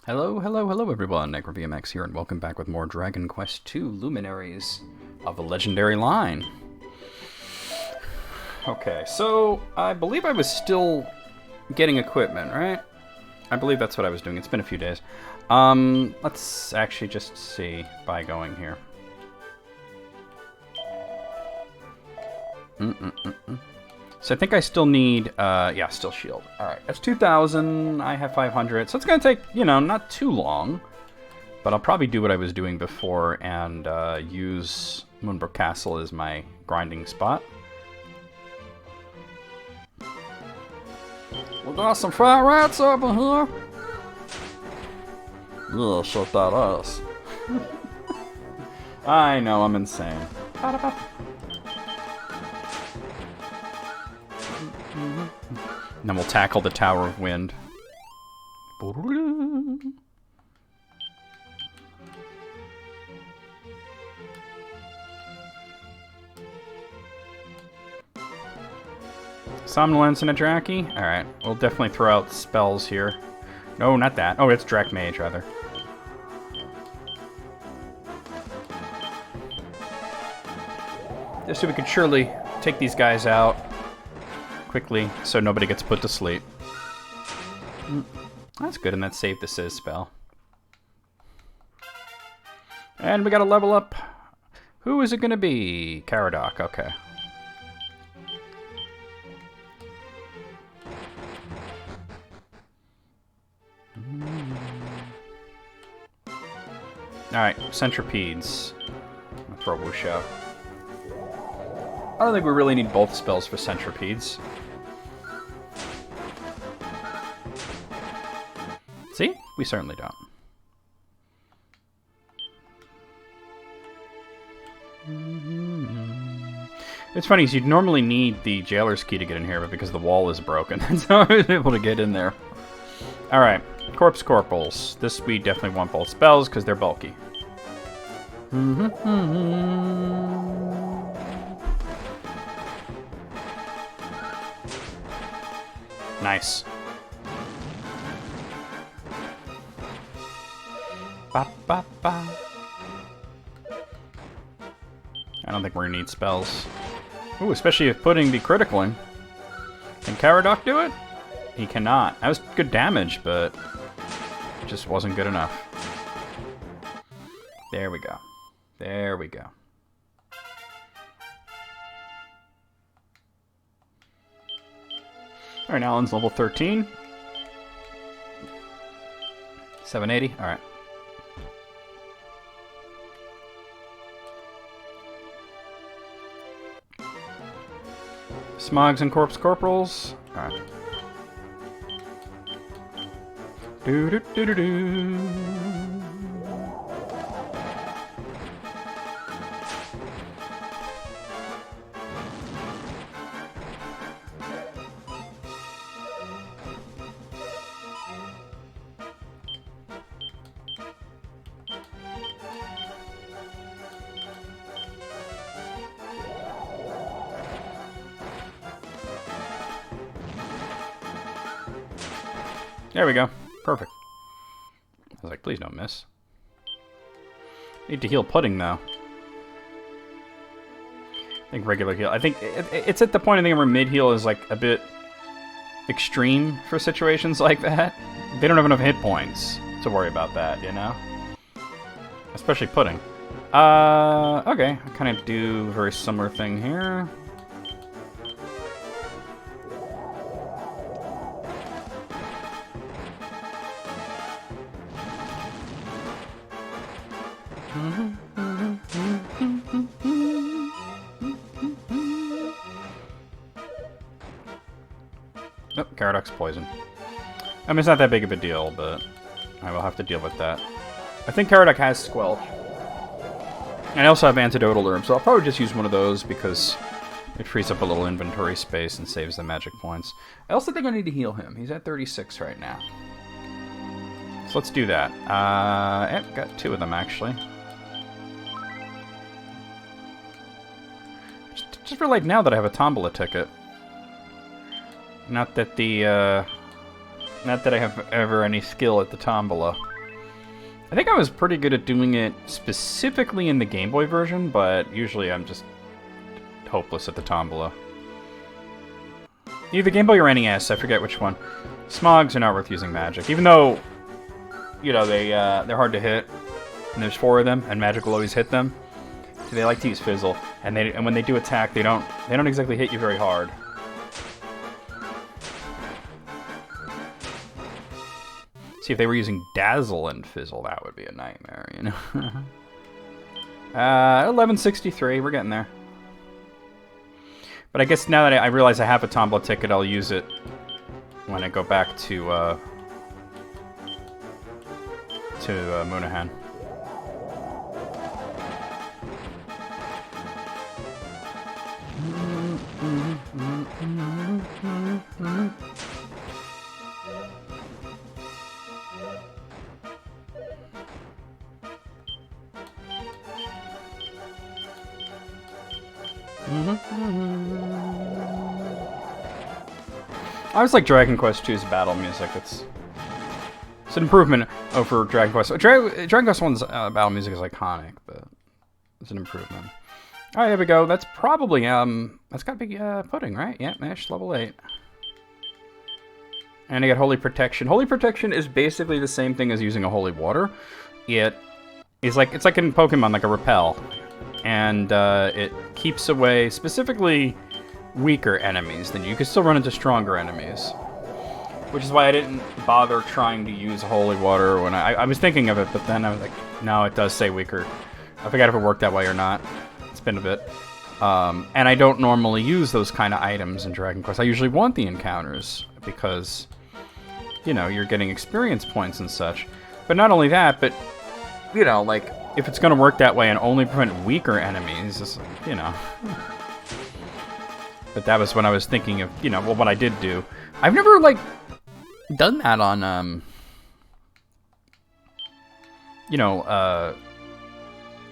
Hello, hello, hello everyone, NecroVMX here, and welcome back with more Dragon Quest II Luminaries of the Legendary Line. Okay, so I believe I was still getting equipment, right? I believe that's what I was doing. It's been a few days. Let's actually just see by going here. So I think I still need, yeah, still shield. Alright, that's 2,000, I have 500, so it's gonna take, you know, not too long. But I'll probably do what I was doing before and use Moonbrook Castle as my grinding spot. We got some fat rats over here. Yeah, shut that ass. I know, I'm insane. And then we'll tackle the Tower of Wind. Somnolence and a Draki? Alright, we'll definitely throw out spells here. No, not that. Oh, it's Drak Mage, rather. Just so we could surely take these guys out quickly so nobody gets put to sleep. That's good, and that saved the Sizz spell. And we gotta level up. Who is it gonna be? Caradoc, okay. Alright, Centipedes. I'm gonna throw Whoosh out. I don't think we really need both spells for Centipedes. See? We certainly don't. It's funny, because you'd normally need the Jailer's Key to get in here, but because the wall is broken, so I was able to get in there. Alright, Corpse Corporals. This we definitely want both spells, because they're bulky. Nice. Ba, ba, ba. I don't think we're gonna need spells. Ooh, especially if putting the critical in. Can Caradoc do it? He cannot. That was good damage, but it just wasn't good enough. There we go. There we go. Alright, Alan's level 13. 780, alright. Smogs and Corpse Corporals. Alright. Do do do do do. There we go. Perfect. I was like, please don't miss. Need to heal Pudding, though. I think regular heal. I think it's at the point, I think, where mid-heal is, like, a bit extreme for situations like that. They don't have enough hit points to worry about that, you know? Especially Pudding. Okay. I kind of do a very similar thing here. Oh, Caradoc's poison. I mean, it's not that big of a deal, but I will have to deal with that. I think Caradoc has Squelch. And I also have Antidotal Herb, so I'll probably just use one of those because it frees up a little inventory space and saves the magic points. I also think I need to heal him. He's at 36 right now. So let's do that. I've got two of them, actually. Just realized now that I have a Tombola ticket. Not that the, not that I have ever any skill at the Tombola. I think I was pretty good at doing it specifically in the Game Boy version, but usually I'm just hopeless at the Tombola. Either Game Boy or NES, I forget which one. Smogs are not worth using magic, even though, you know, they're hard to hit, and there's 4 of them, and magic will always hit them. So they like to use Fizzle, and when they do attack, they don't exactly hit you very hard. See, if they were using Dazzle and Fizzle, that would be a nightmare, you know. 1163, we're getting there. But I guess now that I realize I have a Tombola ticket, I'll use it when I go back to Moonahan. I always like Dragon Quest II's battle music. It's an improvement over Dragon Quest. Dragon Quest 1's battle music is iconic, but it's an improvement. All right, here we go. That's probably that's got to be Pudding, right? Yeah, Ash level 8. And I got Holy Protection. Holy Protection is basically the same thing as using a Holy Water. It's like in Pokemon, like a Repel, and it keeps away specifically weaker enemies than you. You can still run into stronger enemies, which is why I didn't bother trying to use Holy Water when I was thinking of it, but then I was like, no, it does say weaker. I forgot if it worked that way or not. It's been a bit. And I don't normally use those kind of items in Dragon Quest. I usually want the encounters because, you know, you're getting experience points and such. But not only that, but, you know, like, if it's going to work that way and only prevent weaker enemies, it's, you know. But that was when I was thinking of, you know, well, what I did do. I've never, like, done that on, you know,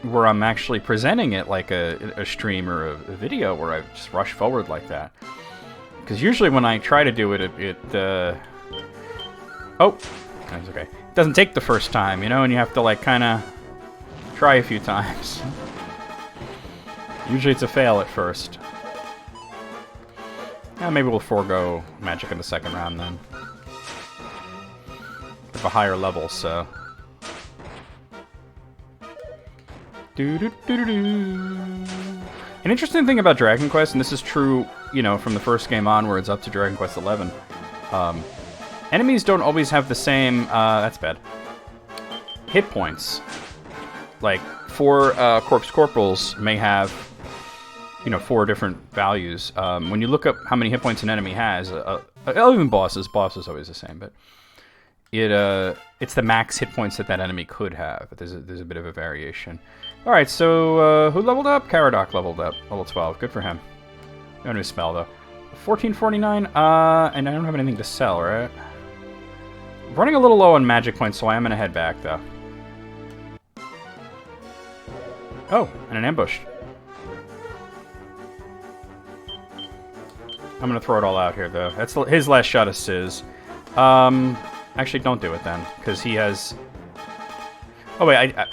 where I'm actually presenting it like a stream or a video where I just rush forward like that. Because usually when I try to do it, oh, that's okay. It doesn't take the first time, you know, and you have to, like, kind of try a few times. Usually it's a fail at first. Yeah, maybe we'll forego magic in the second round then. Of a higher level, so. An interesting thing about Dragon Quest, and this is true, you know, from the first game onwards up to Dragon Quest XI, enemies don't always have the same, that's bad, hit points. Like, 4 Corpse Corporals may have, you know, 4 different values. When you look up how many hit points an enemy has, even bosses is always the same, but it's the max hit points that enemy could have. But there's a bit of a variation. All right, so who leveled up? Caradoc leveled up, level 12. Good for him. No new spell though. 1449. And I don't have anything to sell, right? I'm running a little low on magic points, so I am gonna head back though. Oh, and an ambush. I'm gonna throw it all out here though. That's his last shot of Sizz. Actually, don't do it then, because he has. Oh wait, I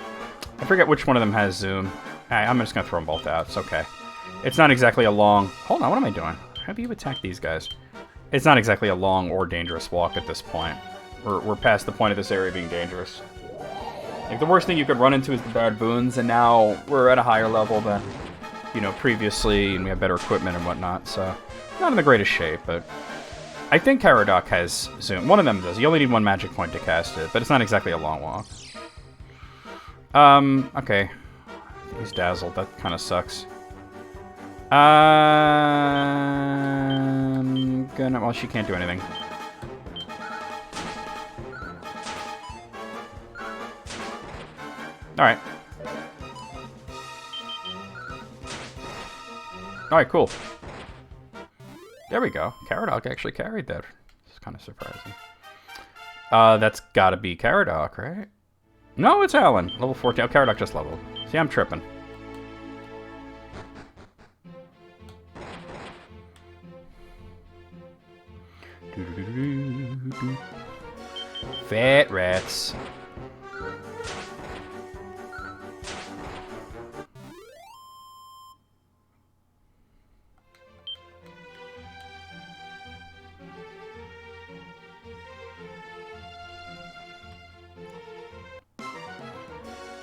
forget which one of them has Zoom. I'm just gonna throw them both out. It's okay. It's not exactly a long. Hold on, what am I doing? How do you attack these guys? It's not exactly a long or dangerous walk at this point. We're past the point of this area being dangerous. Like, the worst thing you could run into is the bad boons, and now we're at a higher level than, you know, previously, and we have better equipment and whatnot. So, not in the greatest shape, but I think Caradoc has Zoom. One of them does. You only need 1 magic point to cast it, but it's not exactly a long walk. Okay. He's dazzled. That kind of sucks. Well, she can't do anything. Alright. Alright, cool. There we go. Caradoc actually carried that. It's kind of surprising. That's gotta be Caradoc, right? No, it's Alan. Level 14. Oh, Caradoc just leveled. See, I'm tripping. Fat rats.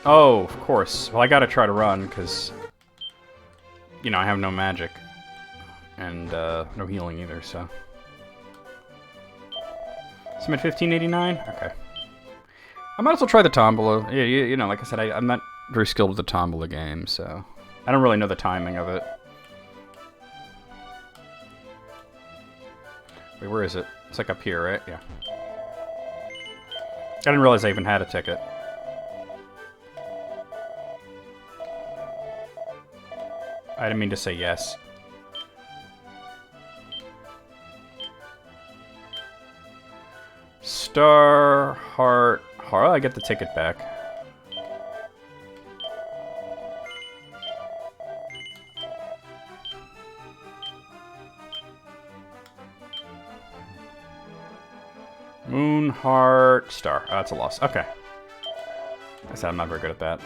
Oh, of course. Well, I gotta try to run, because, you know, I have no magic. And, no healing either, so. So I'm at 1589? Okay. I might as well try the Tombola. Yeah, you know, like I said, I'm not very skilled with the Tombola game, so. I don't really know the timing of it. Wait, where is it? It's like up here, right? Yeah. I didn't realize I even had a ticket. I didn't mean to say yes. Star, heart, heart. I get the ticket back. Moon, heart, star. Oh, that's a loss. Okay. I said I'm not very good at that.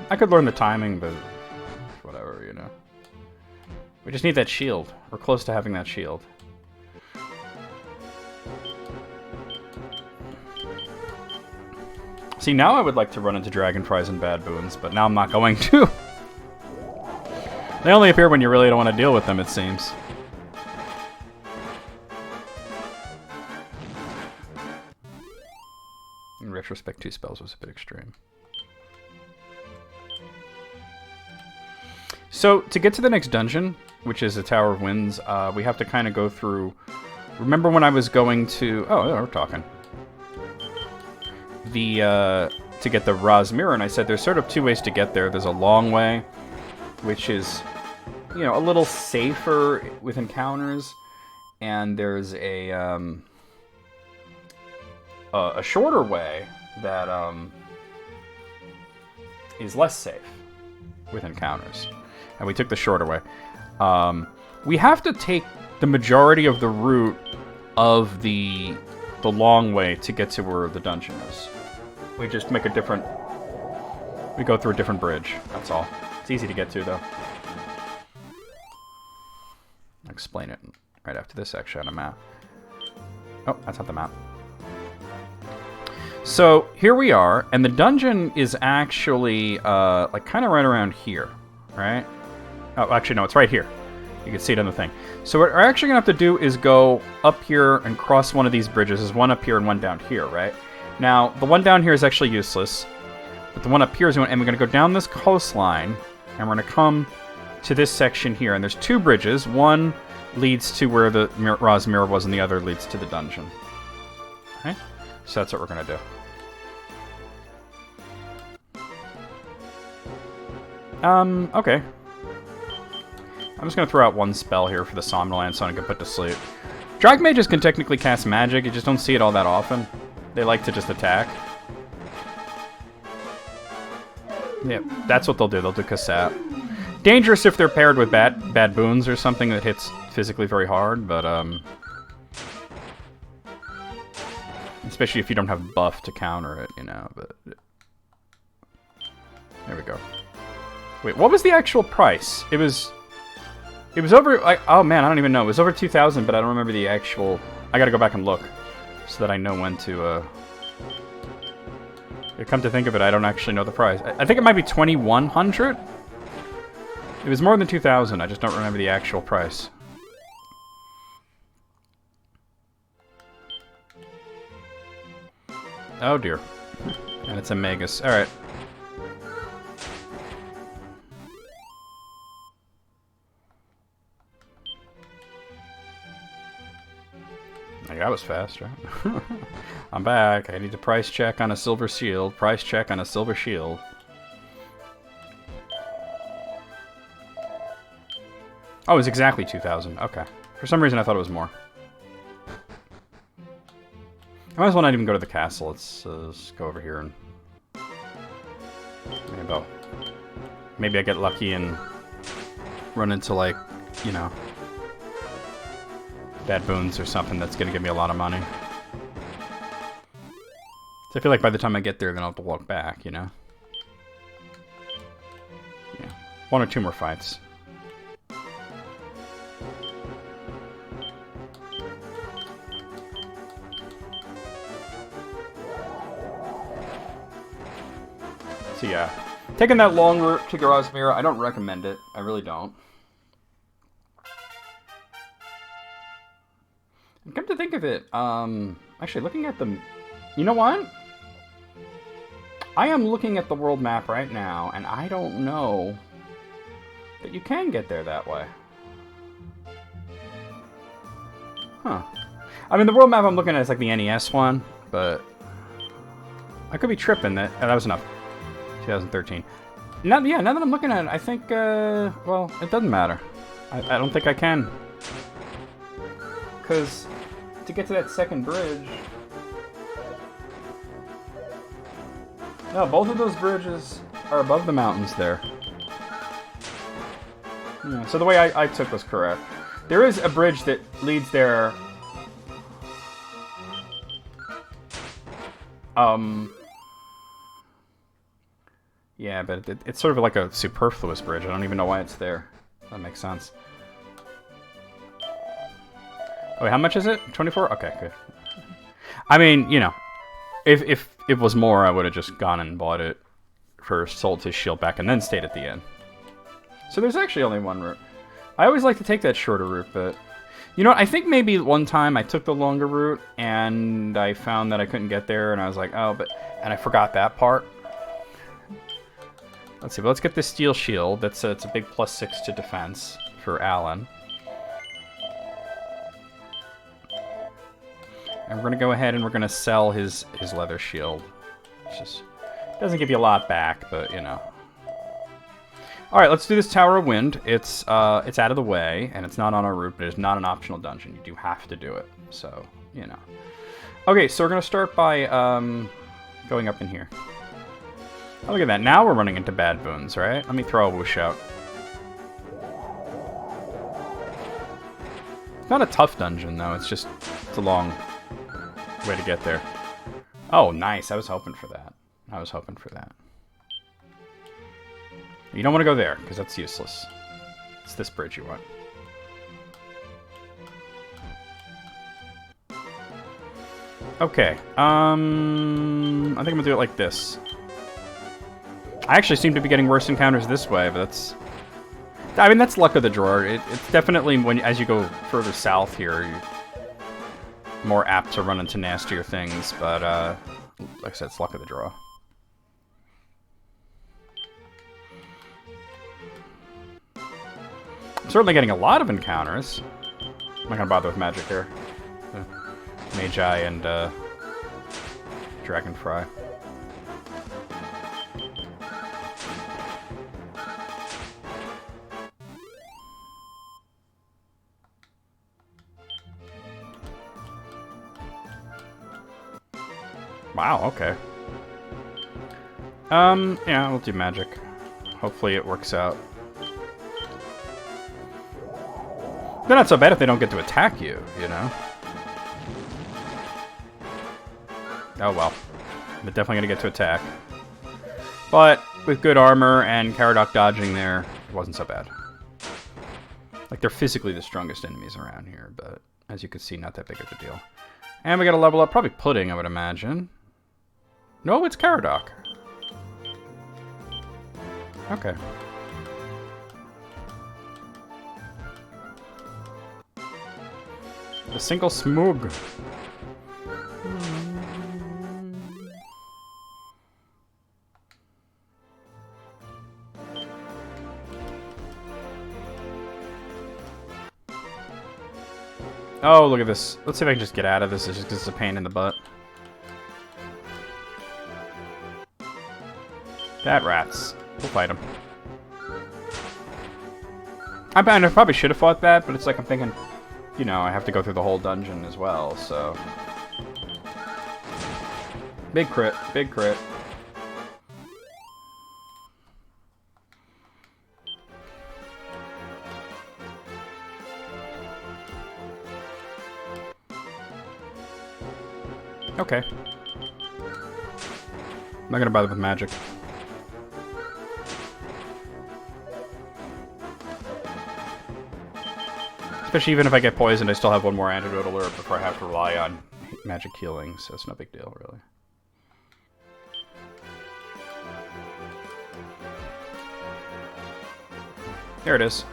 I could learn the timing, but whatever, you know. We just need that shield. We're close to having that shield. See, now I would like to run into Dragonflies and Bad Boons, but now I'm not going to. They only appear when you really don't want to deal with them, it seems. In retrospect, 2 spells was a bit extreme. So, to get to the next dungeon, which is the Tower of Winds, we have to kind of go through... Remember when I was going to... Oh, yeah, we're talking. To get the Raz Mirror, and I said there's sort of 2 ways to get there. There's a long way, which is, you know, a little safer with encounters, and there's a shorter way that is less safe with encounters, and we took the shorter way. We have to take the majority of the route of the long way to get to where the dungeon is. We just make a different... We go through a different bridge, that's all. It's easy to get to, though. I'll explain it right after this, actually, on a map. Oh, that's not the map. So, here we are, and the dungeon is actually, like, kind of right around here, right? Oh, actually, no, it's right here. You can see it on the thing. So what we're actually going to have to do is go up here and cross one of these bridges. There's one up here and one down here, right? Now, the one down here is actually useless, but the one up here is... And we're going to go down this coastline, and we're going to come to this section here. And there's 2 bridges. One leads to where the Raz Mirror was, and the other leads to the dungeon. Okay? So that's what we're going to do. Okay. I'm just going to throw out one spell here for the Somnoland so I can get put to sleep. Drag Mages can technically cast magic, you just don't see it all that often. They like to just attack. Yeah, that's what they'll do. They'll do Cassette. Dangerous if they're paired with bad boons or something that hits physically very hard, but especially if you don't have buff to counter it, you know. But there we go. Wait, what was the actual price? It was over... oh man, I don't even know. It was over 2,000, but I don't remember the actual... I gotta go back and look so that I know when to... Come to think of it, I don't actually know the price. I think it might be 2,100? It was more than 2,000, I just don't remember the actual price. Oh dear. And it's a Magus. Alright. That was fast, right? I'm back. I need to price check on a silver shield. Price check on a silver shield. Oh, it was exactly 2,000. Okay. For some reason, I thought it was more. I might as well not even go to the castle. Let's just go over here and... Maybe I get lucky and run into, like, you know... Bad boons or something that's gonna give me a lot of money. So I feel like by the time I get there, then I'll have to walk back, you know? Yeah. 1 or 2 more fights. So yeah, taking that long route to Grozmir, I don't recommend it. I really don't. And come to think of it, actually looking at the... You know what? I am looking at the world map right now, and I don't know that you can get there that way. Huh. I mean, the world map I'm looking at is like the NES one, but I could be tripping. That was enough. 2013. Now that I'm looking at it, I think, well, it doesn't matter. I don't think I can. Because to get to that second bridge... No, both of those bridges are above the mountains there. Yeah, so the way I took was correct. There is a bridge that leads there... Yeah, but it's sort of like a superfluous bridge. I don't even know why it's there. That makes sense. Oh, wait, how much is it? 24? Okay, good. I mean, you know, if it was more, I would have just gone and bought it first, sold his shield back, and then stayed at the end. So there's actually only one route. I always like to take that shorter route, but... You know, I think maybe one time I took the longer route, and I found that I couldn't get there, and I was like, oh, but... And I forgot that part. Let's see, but let's get this steel shield. It's a big +6 to defense for Alan. And we're going to go ahead and we're going to sell his leather shield. It's just doesn't give you a lot back, but, you know. Alright, let's do this Tower of Wind. It's out of the way, and it's not on our route, but it's not an optional dungeon. You do have to do it, so, you know. Okay, so we're going to start by going up in here. Oh, look at that. Now we're running into bad boons, right? Let me throw a whoosh out. It's not a tough dungeon, though. It's just... It's a long way to get there. Oh, nice. I was hoping for that. I was hoping for that. You don't want to go there, because that's useless. It's this bridge you want. Okay. I think I'm going to do it like this. I actually seem to be getting worse encounters this way, but that's... I mean, that's luck of the draw. It's definitely, as you go further south here, you're more apt to run into nastier things, but, like I said, it's luck of the draw. I'm certainly getting a lot of encounters. I'm not gonna bother with magic here. Magi and, Dragonfry. Wow, okay. Yeah, we'll do magic. Hopefully it works out. They're not so bad if they don't get to attack you, you know? Oh well. They're definitely gonna get to attack. But, with good armor and Caradoc dodging there, it wasn't so bad. Like, they're physically the strongest enemies around here, but as you can see, not that big of a deal. And we gotta level up, probably Pudding, I would imagine. No, it's Caradoc. Okay. The single smug. Oh, look at this. Let's see if I can just get out of this. It's just because it's a pain in the butt. That rats. We'll fight him. I probably should have fought that, but it's like I'm thinking, you know, I have to go through the whole dungeon as well, so... Big crit. Big crit. Okay. I'm not gonna bother with magic. Especially even if I get poisoned, I still have one more antidote alert before I have to rely on magic healing, so it's no big deal, really. There it is.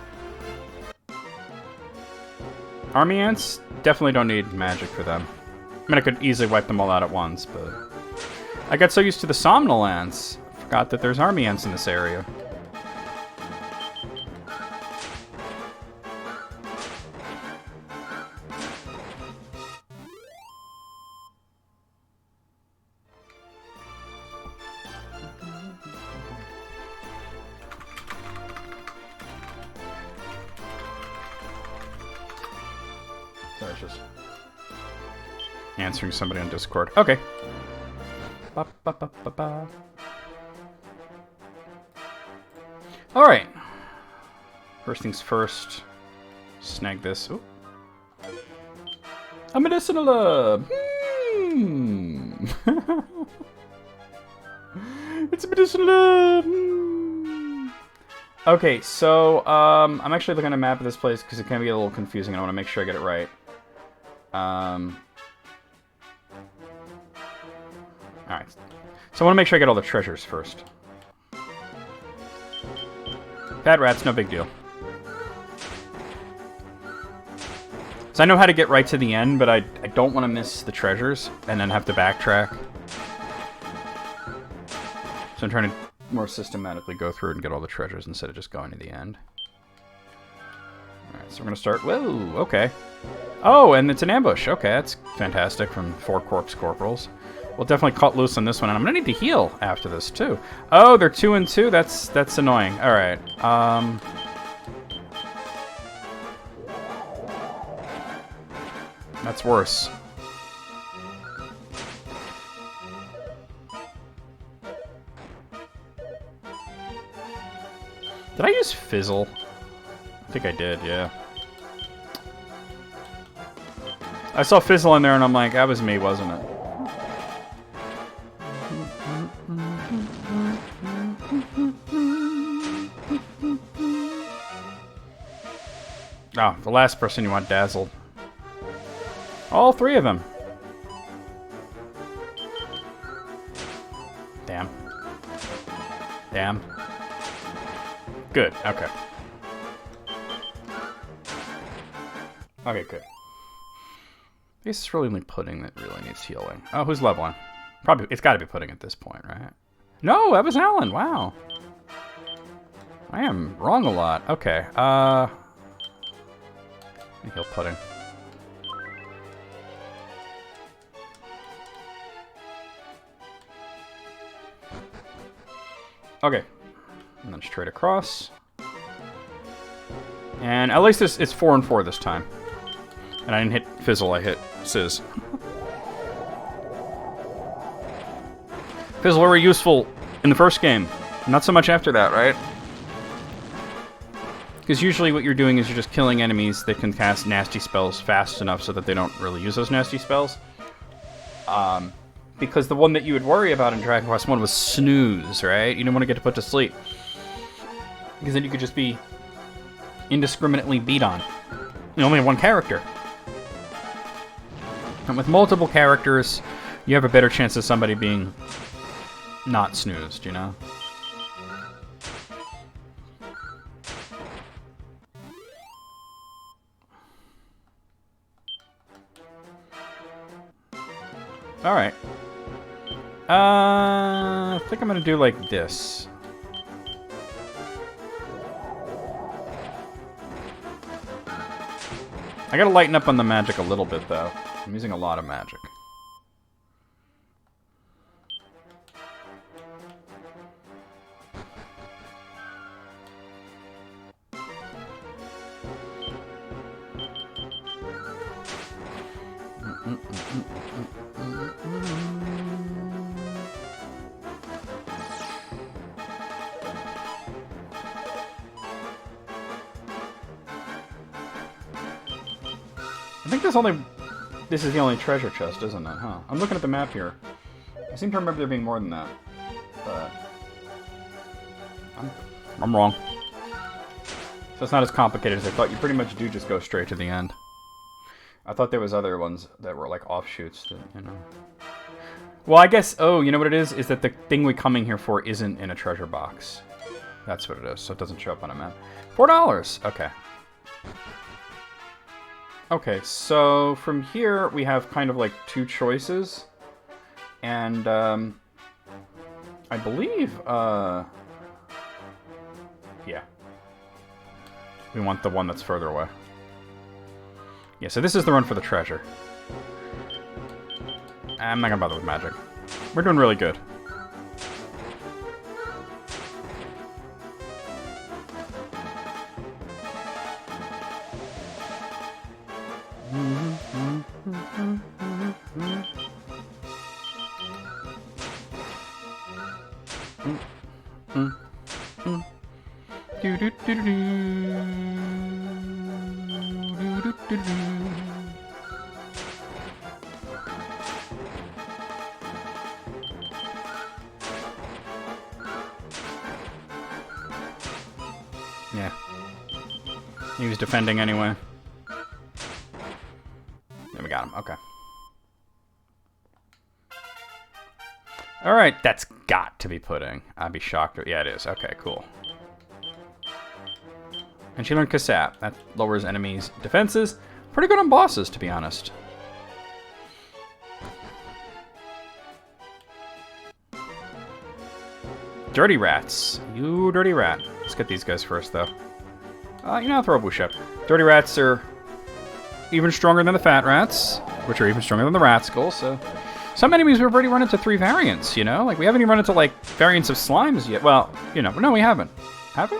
Army ants definitely don't need magic for them. I mean, I could easily wipe them all out at once, but... I got so used to the somnol ants. Forgot that there's army ants in this area. Sorry, it's just answering somebody on Discord. Okay. Ba, ba, ba, ba, ba. All right. First things first. Snag this. Ooh. A medicinal herb. It's a medicinal herb. Okay, so I'm actually looking at a map of this place because it can be a little confusing. I want to make sure I get it right. Alright. So I want to make sure I get all the treasures first. Fat rats, no big deal. So I know how to get right to the end, but I don't want to miss the treasures and then have to backtrack. So I'm trying to more systematically go through and get all the treasures instead of just going to the end. Alright, so we're going to start... Whoa, okay. Oh, and it's an ambush. Okay, that's fantastic from 4 corpse corporals. We'll definitely cut loose on this one, and I'm gonna need to heal after this too. Oh, they're 2 and 2. That's annoying. All right. That's worse. Did I use Fizzle? I think I did. Yeah. I saw Fizzle in there, and I'm like, that was me, wasn't it? Oh, the last person you want dazzled. All 3 of them. Damn. Damn. Good, okay. Okay, good. I guess it's really only Pudding that really needs healing. Oh, who's leveling? Probably, it's gotta be Pudding at this point, right? No, that was Alan, wow. I am wrong a lot. Okay, heal Pudding. Okay. And then straight across. And at least it's 4 and 4 this time. And I didn't hit Fizzle, I hit Sizz. Fizzle very useful in the first game. Not so much after that, right? Because usually what you're doing is you're just killing enemies that can cast nasty spells fast enough so that they don't really use those nasty spells. Because the one that you would worry about in Dragon Quest 1 was Snooze, right? You didn't want to get to put to sleep. Because then you could just be indiscriminately beat on. You only have 1 character. And with multiple characters, you have a better chance of somebody being not snoozed, you know? Alright. I think I'm gonna do like this. I gotta lighten up on the magic a little bit, though. I'm using a lot of magic. I think this is the only treasure chest, isn't it? Huh? I'm looking at the map here. I seem to remember there being more than that, but I'm wrong. So it's not as complicated as I thought. You pretty much do just go straight to the end. I thought there was other ones that were like offshoots, that, you know. Well, I guess. Oh, you know what it is? Is that the thing we're coming here for isn't in a treasure box. That's what it is, so it doesn't show up on a map. $4! Okay. Okay, so from here we have kind of like two choices. And, I believe, yeah. We want the one that's further away. Yeah, so this is the run for the treasure. I'm not gonna bother with magic. We're doing really good. Yeah. He was defending anyway. There we got him. Okay. Alright, that's got to be pudding. I'd be shocked. Yeah, it is. Okay, cool. And she learned Kasap. That lowers enemies' defenses. Pretty good on bosses, to be honest. Dirty rats. You dirty rat. Let's get these guys first, though. You know, I'll throw a bush up. Dirty rats are even stronger than the fat rats, which are even stronger than the rascals, so... Some enemies we've already run into 3 variants, you know? Like, we haven't even run into, like, variants of slimes yet. Well, you know, no, we haven't. Have we?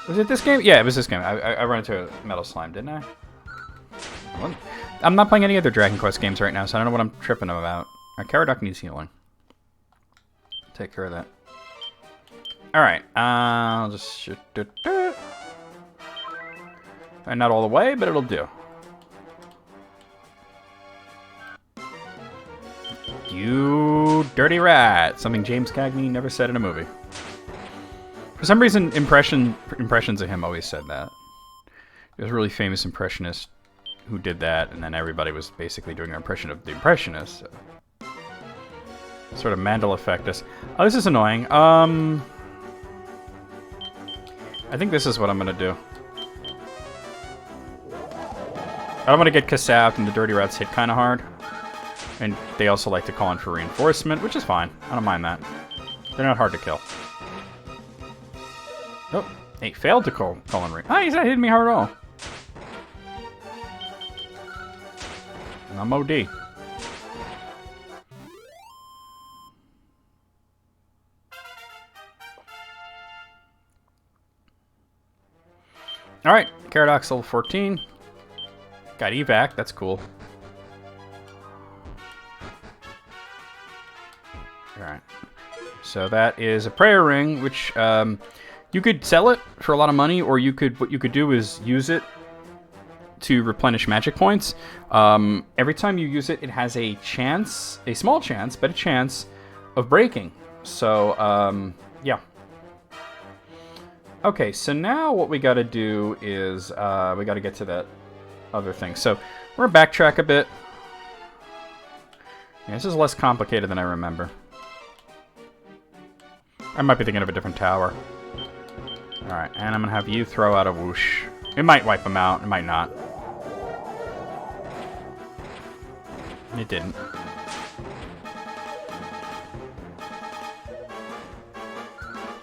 Was it this game? Yeah, it was this game. I ran into a metal slime, didn't I? I'm not playing any other Dragon Quest games right now, so I don't know what I'm tripping about. Caradoc needs healing. Take care of that. Alright, I'll just shoot it. And not all the way, but it'll do. You dirty rat. Something James Cagney never said in a movie. For some reason, impressions of him always said that. He was a really famous impressionist who did that, and then everybody was basically doing an impression of the impressionist. So. Sort of Mandela effect. Oh, this is annoying. I think this is what I'm gonna do. I don't want to get Kasap and the dirty rats hit kind of hard. And they also like to call in for reinforcement, which is fine. I don't mind that. They're not hard to kill. Oh, he failed to call in reinforcement. Ah, he's not hitting me hard at all. I'm OD. Alright, Caradox level 14. Got evac, that's cool. Alright. So that is a prayer ring, which you could sell it for a lot of money, or what you could do is use it to replenish magic points. Every time you use it, it has a chance, a small chance, but a chance of breaking. So, yeah. Okay, so now what we gotta do is, we gotta get to that other thing. So, we're gonna backtrack a bit. Yeah, this is less complicated than I remember. I might be thinking of a different tower. Alright, and I'm gonna have you throw out a whoosh. It might wipe them out, it might not. It didn't.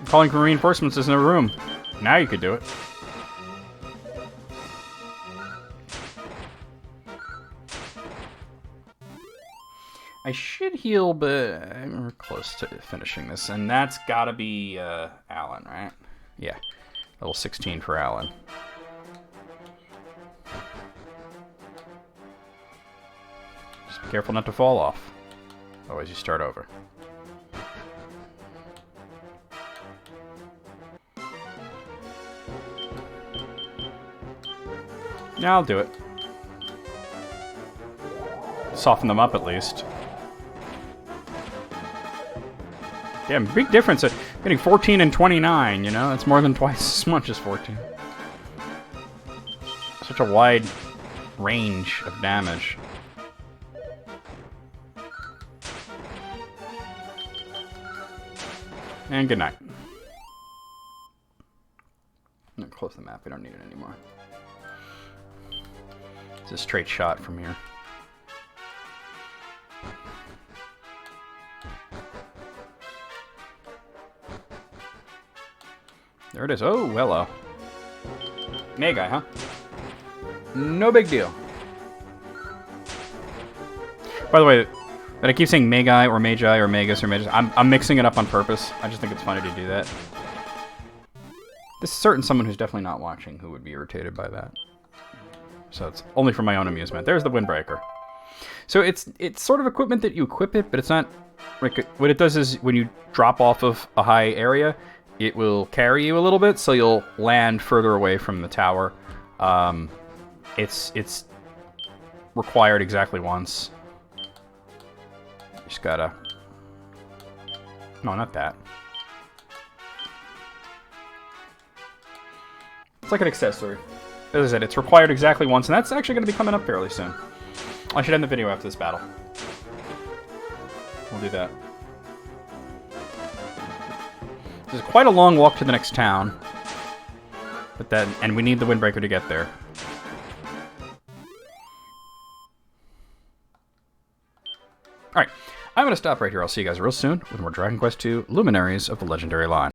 Calling for reinforcements is in a room. Now you could do it. I should heal, but we're close to finishing this. And that's gotta be Alan, right? Yeah. Level 16 for Alan. Just be careful not to fall off. Otherwise you start over. Yeah, I'll do it. Soften them up at least. Yeah, big difference. Getting 14 and 29, you know? That's more than twice as much as 14. Such a wide range of damage. And good night. close the map. We don't need it anymore. It's a straight shot from here. There it is. Oh, hello. Magi, huh? No big deal. By the way, that I keep saying Magi or Magi or Magus or Magus, I'm mixing it up on purpose. I just think it's funny to do that. There's certain someone who's definitely not watching who would be irritated by that. So it's only for my own amusement. There's the windbreaker. So it's sort of equipment that you equip it, but it's not... Like, what it does is when you drop off of a high area, it will carry you a little bit, so you'll land further away from the tower. It's required exactly once. Just gotta... No, not that. It's like an accessory. As I said, it's required exactly once, and that's actually going to be coming up fairly soon. I should end the video after this battle. We'll do that. This is quite a long walk to the next town. But then, and we need the windbreaker to get there. Alright, I'm going to stop right here. I'll see you guys real soon with more Dragon Quest II Luminaries of the Legendary Line.